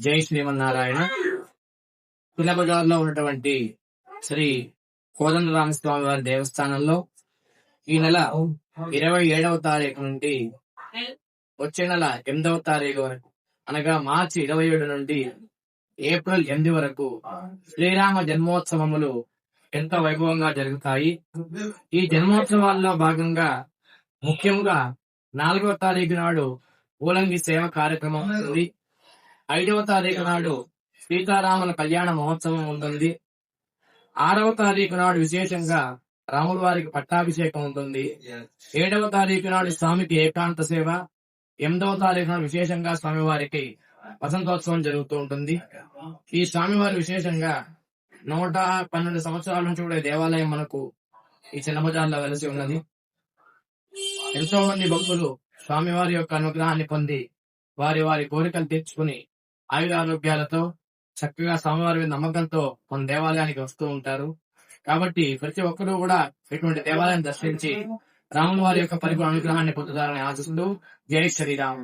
జై శ్రీమన్నారాయణ. పిల్లబజార్లో ఉన్నటువంటి శ్రీ కోదండరామస్వామి వారి దేవస్థానంలో ఈ నెల 27వ తారీఖు నుండి వచ్చే నెల 8వ తారీఖు వరకు, అనగా మార్చి 27 నుండి ఏప్రిల్ 8 వరకు శ్రీరామ జన్మోత్సవములు ఎంతో వైభవంగా జరుగుతాయి. ఈ జన్మోత్సవాల్లో భాగంగా ముఖ్యంగా 4వ తారీఖు నాడు ఊలంగి సేవ కార్యక్రమం ఉంటుంది. 5వ తారీఖు నాడు సీతారాముల కళ్యాణ మహోత్సవం ఉంటుంది. 6వ తారీఖు నాడు విశేషంగా రాముల వారికి పట్టాభిషేకం ఉంటుంది. 7వ తారీఖు నాడు స్వామికి ఏకాంత సేవ. 8వ తారీఖు నాడు విశేషంగా స్వామివారికి వసంతోత్సవం జరుగుతూ ఉంటుంది. ఈ స్వామివారి విశేషంగా 112 సంవత్సరాల నుంచి కూడా దేవాలయం మనకు ఈ చిన్నబజార్లో వెలసి ఉన్నది. ఎంతో మంది భక్తులు స్వామివారి యొక్క అనుగ్రహాన్ని పొంది వారి వారి కోరికలు తీర్చుకుని ఆయురారోగ్యాలతో చక్కగా స్వామివారి మీద నమ్మకంతో మన దేవాలయానికి వస్తూ ఉంటారు. కాబట్టి ప్రతి ఒక్కరూ కూడా ఇటువంటి దేవాలయం దర్శించి రాముల వారి యొక్క పరిపూర్ణ అనుగ్రహాన్ని పొందుతారని ఆశిస్తూ జై శ్రీరామ్.